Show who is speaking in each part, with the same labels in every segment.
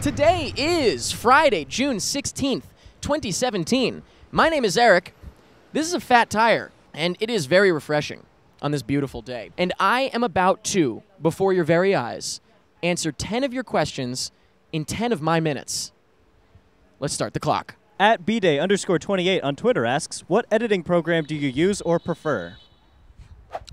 Speaker 1: Today is Friday, June 16th, 2017. My name is Eric. This is a Fat Tire, and it is very refreshing on this beautiful day. And I am about to, before your very eyes, answer 10 of your questions in 10 of my minutes. Let's start the clock.
Speaker 2: At bday_28 on Twitter asks, what editing program do you use or prefer?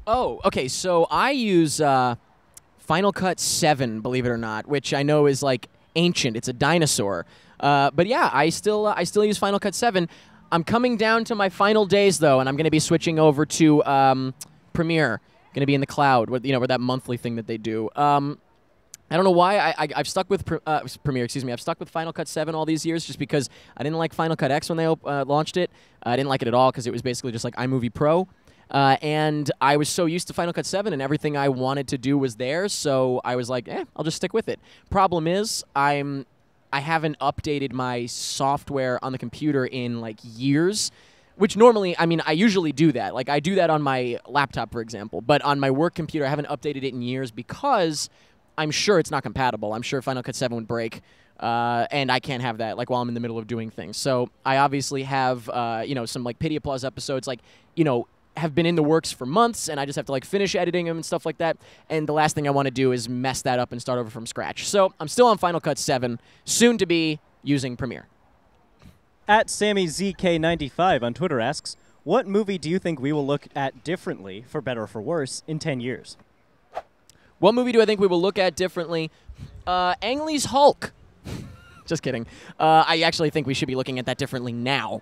Speaker 1: Oh, okay, so I use Final Cut 7, believe it or not, which I know is like ancient. It's a dinosaur. But yeah, I still use Final Cut 7. I'm coming down to my final days, though, and I'm going to be switching over to Premiere. Going to be in the cloud, with that monthly thing that they do. I don't know why I've stuck with Premiere. Excuse me. I've stuck with Final Cut 7 all these years, just because I didn't like Final Cut X when they launched it. I didn't like it at all because it was basically just like iMovie Pro. And I was so used to Final Cut 7 and everything I wanted to do was there, so I was like, I'll just stick with it. Problem is, I haven't updated my software on the computer in like years, which normally, I usually do that. Like I do that on my laptop, for example, but on my work computer, I haven't updated it in years because I'm sure it's not compatible. I'm sure Final Cut 7 would break, and I can't have that like while I'm in the middle of doing things. So I obviously have, some like Pity Applause episodes, like, have been in the works for months, and I just have to like finish editing them and stuff like that. And the last thing I want to do is mess that up and start over from scratch. So I'm still on Final Cut 7, soon to be using Premiere.
Speaker 2: At SammyZK95 on Twitter asks, what movie do you think we will look at differently, for better or for worse, in 10 years?
Speaker 1: What movie do I think we will look at differently? Ang Lee's Hulk. Just kidding. I actually think we should be looking at that differently now.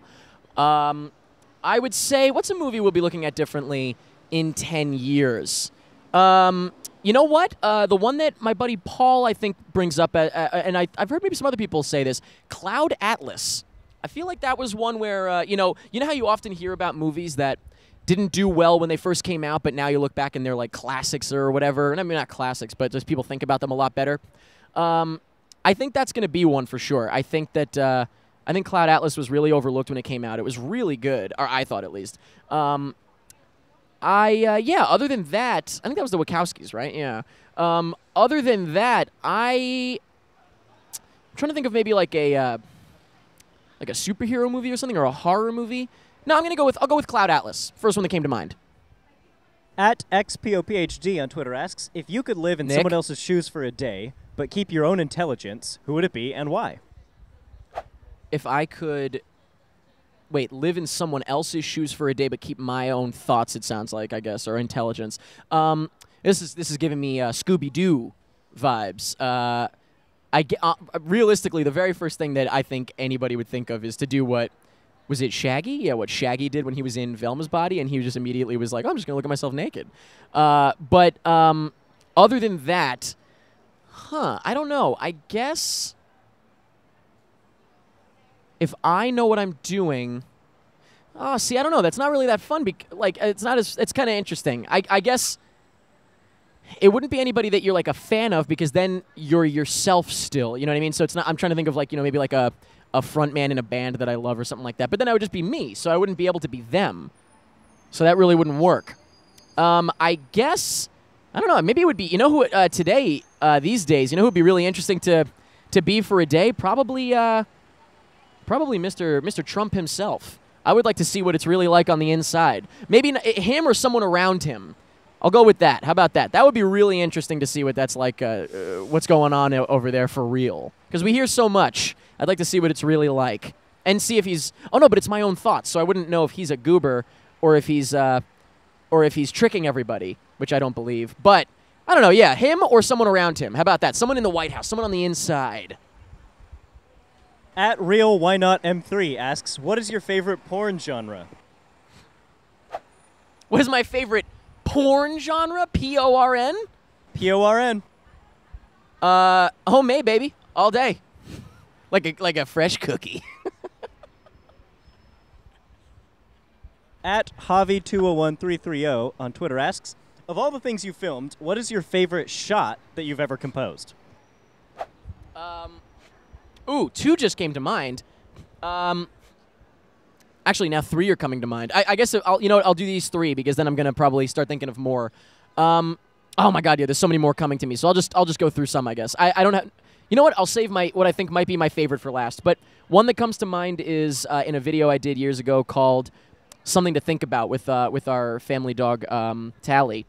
Speaker 1: I would say, what's a movie we'll be looking at differently in 10 years? You know what? The one that my buddy Paul, I think, brings up, and I've heard maybe some other people say this, Cloud Atlas. I feel like that was one where, you know how you often hear about movies that didn't do well when they first came out, but now you look back and they're like classics or whatever. And I mean, not classics, but just people think about them a lot better. I think that's going to be one for sure. I think that... I think Cloud Atlas was really overlooked when it came out. It was really good, or I thought at least. Other than that, I think that was the Wachowskis, right? Yeah. Other than that, I'm trying to think of maybe like a superhero movie or something, or a horror movie. No, I'll go with Cloud Atlas. First one that came to mind.
Speaker 2: At XPOPHD on Twitter asks, if you could live in someone else's shoes for a day, but keep your own intelligence, who would it be and why?
Speaker 1: If I could, live in someone else's shoes for a day, but keep my own thoughts, it sounds like, I guess, or intelligence. This is giving me Scooby-Doo vibes. Realistically, the very first thing that I think anybody would think of is to do what, was it Shaggy? Yeah, what Shaggy did when he was in Velma's body, and he just immediately was like, oh, I'm just going to look at myself naked. But other than that, I don't know. I guess... if I know what I'm doing, I don't know. That's not really that fun. It's kind of interesting. I guess it wouldn't be anybody that you're like a fan of, because then you're yourself still. You know what I mean? So it's not. I'm trying to think of like, maybe like a front man in a band that I love or something like that. But then I would just be me, so I wouldn't be able to be them. So that really wouldn't work. I guess, I don't know. Maybe it would be, who today, these days, who would be really interesting to be for a day? Probably Mr. Trump himself. I would like to see what it's really like on the inside. Maybe him or someone around him. I'll go with that. How about that? That would be really interesting to see what that's like, what's going on over there for real. Because we hear so much. I'd like to see what it's really like. And see if he's... Oh, no, but it's my own thoughts, so I wouldn't know if he's a goober or if he's tricking everybody, which I don't believe. But, I don't know, yeah, him or someone around him. How about that? Someone in the White House, someone on the inside.
Speaker 2: At Real Why Not M3 asks, what is your favorite porn genre?
Speaker 1: What is my favorite porn genre? P-O-R-N?
Speaker 2: P-O-R-N.
Speaker 1: Homemade, baby. All day. Like a fresh cookie.
Speaker 2: At Javi201330 on Twitter asks, of all the things you filmed, what is your favorite shot that you've ever composed?
Speaker 1: Two just came to mind. Actually, now 3 are coming to mind. I guess I'll do these 3 because then I'm gonna probably start thinking of more. Oh my God, yeah, there's so many more coming to me. So I'll just go through some, I guess. I don't have. You know what? I'll save what I think might be my favorite for last. But one that comes to mind is in a video I did years ago called "Something to Think About" with our family dog Tally.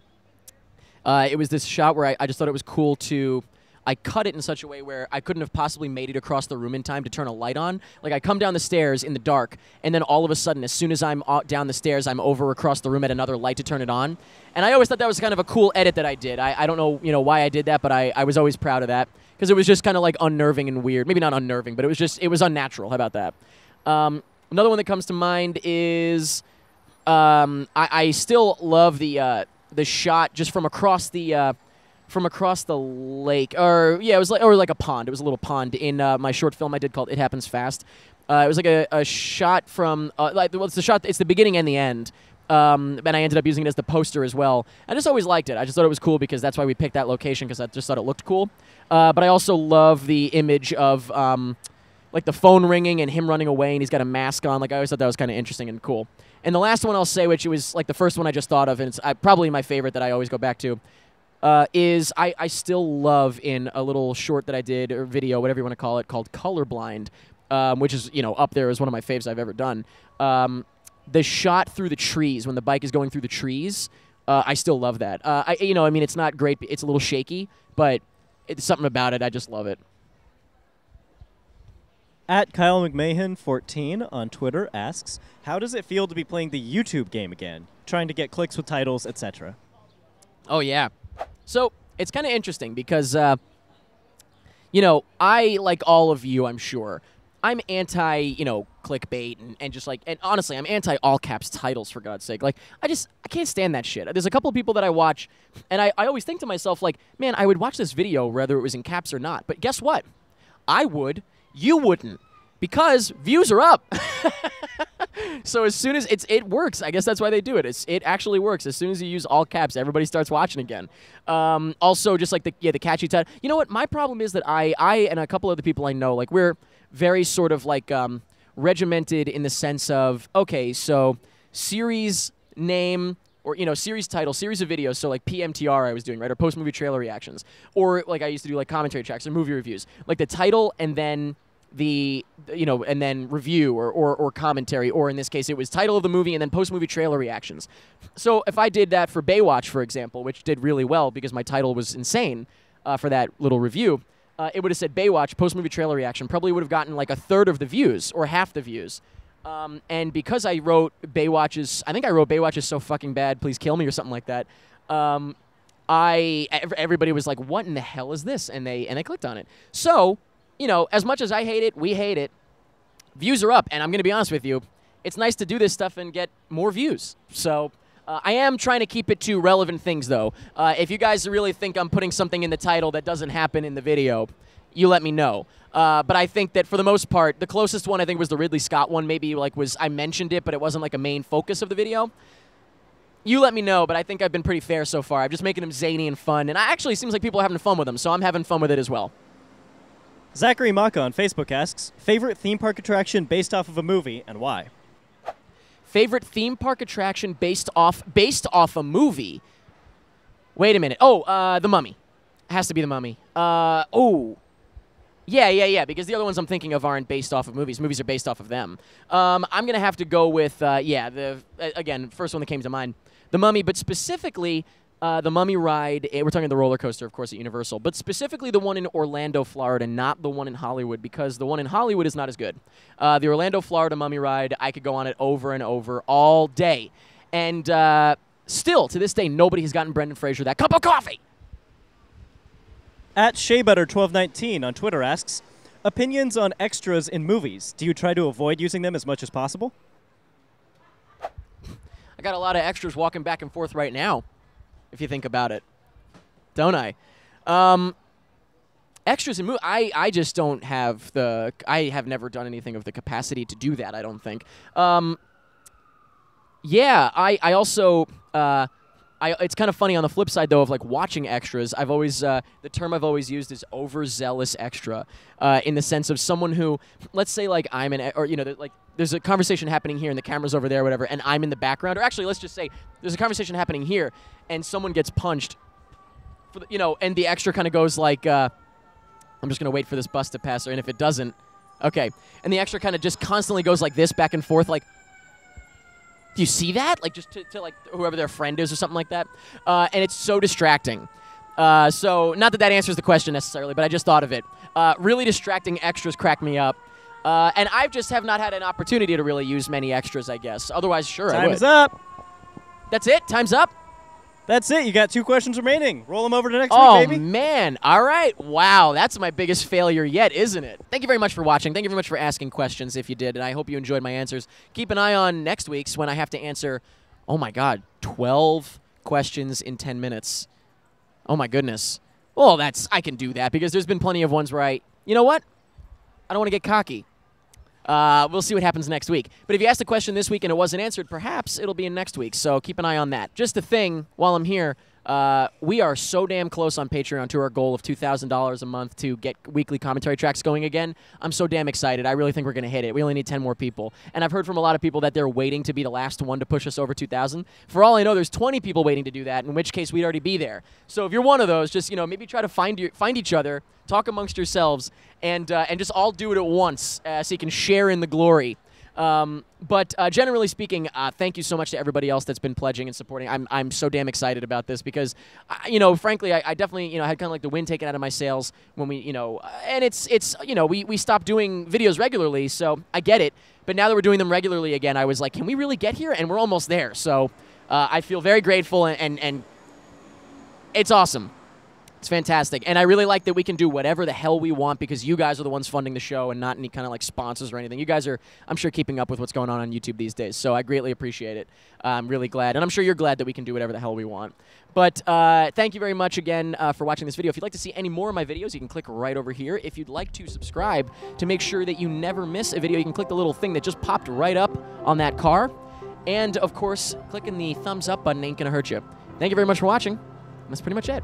Speaker 1: It was this shot where I just thought it was cool to. I cut it in such a way where I couldn't have possibly made it across the room in time to turn a light on. Like, I come down the stairs in the dark, and then all of a sudden, as soon as I'm down the stairs, I'm over across the room at another light to turn it on. And I always thought that was kind of a cool edit that I did. I don't know, why I did that, but I was always proud of that because it was just kind of like unnerving and weird. Maybe not unnerving, but it was unnatural. How about that? Another one that comes to mind is I still love the shot just from across the lake, it was like a pond. It was a little pond in my short film I did called "It Happens Fast." It was like a shot from it's the shot. It's the beginning and the end, and I ended up using it as the poster as well. I just always liked it. I just thought it was cool because that's why we picked that location because I just thought it looked cool. But I also love the image of like the phone ringing and him running away and he's got a mask on. Like I always thought that was kind of interesting and cool. And the last one I'll say, which was like the first one I just thought of, and it's probably my favorite that I always go back to. Is I still love in a little short that I did, or video, whatever you want to call it, called Colorblind, which is, up there as one of my faves I've ever done. The shot through the trees, when the bike is going through the trees, I still love that. It's not great, it's a little shaky, but it's something about it, I just love it.
Speaker 2: At Kyle McMahon 14 on Twitter asks, how does it feel to be playing the YouTube game again? Trying to get clicks with titles, etc.
Speaker 1: Oh, yeah. So it's kind of interesting because, I, like all of you, I'm sure, I'm anti, clickbait and just like, and honestly, I'm anti all caps titles, for God's sake. Like, I can't stand that shit. There's a couple of people that I watch, and I always think to myself, like, man, I would watch this video whether it was in caps or not. But guess what? I would. You wouldn't. Because views are up. So as soon as it works, I guess that's why they do it. It actually works. As soon as you use all caps, everybody starts watching again. Also, just like the catchy title. You know what? My problem is that I and a couple other people I know, like we're very sort of like regimented in the sense of, okay, so series name or series title, series of videos. So like PMTR I was doing, right, or post movie trailer reactions, or like I used to do like commentary tracks or movie reviews, like the title and then and then review or commentary, or in this case it was title of the movie and then post-movie trailer reactions. So if I did that for Baywatch, for example, which did really well because my title was insane for that little review, it would have said Baywatch post-movie trailer reaction, probably would have gotten like a third of the views or half the views. And because I wrote Baywatch is so fucking bad, please kill me or something like that, everybody was like, what in the hell is this? And they clicked on it. So as much as I hate it, we hate it, views are up. And I'm going to be honest with you, it's nice to do this stuff and get more views. So I am trying to keep it to relevant things, though. If you guys really think I'm putting something in the title that doesn't happen in the video, you let me know. But I think that for the most part, the closest one I think was the Ridley Scott one. Maybe I mentioned it, but it wasn't like a main focus of the video. You let me know, but I think I've been pretty fair so far. I'm just making them zany and fun. And actually, it seems like people are having fun with them, so I'm having fun with it as well.
Speaker 2: Zachary Maka on Facebook asks, favorite theme park attraction based off of a movie and why?
Speaker 1: Favorite theme park attraction based off a movie? Wait a minute. Oh, The Mummy. It has to be The Mummy. Yeah, because the other ones I'm thinking of aren't based off of movies. Movies are based off of them. I'm going to have to go with, again, first one that came to mind, The Mummy, but specifically the Mummy ride. We're talking the roller coaster, of course, at Universal, but specifically the one in Orlando, Florida, not the one in Hollywood, because the one in Hollywood is not as good. The Orlando, Florida Mummy ride, I could go on it over and over all day. And still, to this day, nobody has gotten Brendan Fraser that cup of coffee.
Speaker 2: At SheaButter1219 on Twitter asks, opinions on extras in movies. Do you try to avoid using them as much as possible?
Speaker 1: I got a lot of extras walking back and forth right now, if you think about it. Don't I? Extras in movies, I just don't have the... I have never done anything of the capacity to do that, I don't think. Yeah, I also... it's kind of funny on the flip side, though, of like watching extras. I've always the term I've always used is overzealous extra, in the sense of someone who, let's say, like I'm an, or like there's a conversation happening here and the camera's over there, or whatever, and I'm in the background. Or actually, let's just say there's a conversation happening here and someone gets punched, for the, and the extra kind of goes like, I'm just going to wait for this bus to pass her, and if it doesn't, okay. And the extra kind of just constantly goes like this, back and forth, like, do you see that? Like, just to like, whoever their friend is or something like that. And it's so distracting. So, not that answers the question necessarily, but I just thought of it. Really distracting extras crack me up. And I just have not had an opportunity to really use many extras, I guess. Otherwise, sure, I would.
Speaker 2: Time is up.
Speaker 1: That's it? Time's up?
Speaker 2: That's it. You got 2 questions remaining. Roll them over to next
Speaker 1: week,
Speaker 2: baby.
Speaker 1: Oh, man. All right. Wow. That's my biggest failure yet, isn't it? Thank you very much for watching. Thank you very much for asking questions if you did, and I hope you enjoyed my answers. Keep an eye on next week's when I have to answer, oh, my God, 12 questions in 10 minutes. Oh, my goodness. Well, I can do that because there's been plenty of ones where you know what? I don't want to get cocky. We'll see what happens next week. But if you asked a question this week and it wasn't answered, perhaps it'll be in next week. So keep an eye on that. Just a thing, while I'm here, we are so damn close on Patreon to our goal of $2,000 a month to get weekly commentary tracks going again. I'm so damn excited. I really think we're going to hit it. We only need 10 more people. And I've heard from a lot of people that they're waiting to be the last one to push us over 2,000. For all I know, there's 20 people waiting to do that, in which case we'd already be there. So if you're one of those, just maybe try to find each other, talk amongst yourselves, and just all do it at once so you can share in the glory. But generally speaking, thank you so much to everybody else that's been pledging and supporting. I'm so damn excited about this because, frankly, I definitely, had kind of like the wind taken out of my sails when we, and it's we stopped doing videos regularly, so I get it. But now that we're doing them regularly again, I was like, can we really get here? And we're almost there. So I feel very grateful, and it's awesome. It's fantastic. And I really like that we can do whatever the hell we want because you guys are the ones funding the show and not any kind of like sponsors or anything. You guys are, I'm sure, keeping up with what's going on YouTube these days. So I greatly appreciate it. I'm really glad. And I'm sure you're glad that we can do whatever the hell we want. But thank you very much again for watching this video. If you'd like to see any more of my videos, you can click right over here. If you'd like to subscribe to make sure that you never miss a video, you can click the little thing that just popped right up on that car. And, of course, clicking the thumbs up button ain't going to hurt you. Thank you very much for watching. That's pretty much it.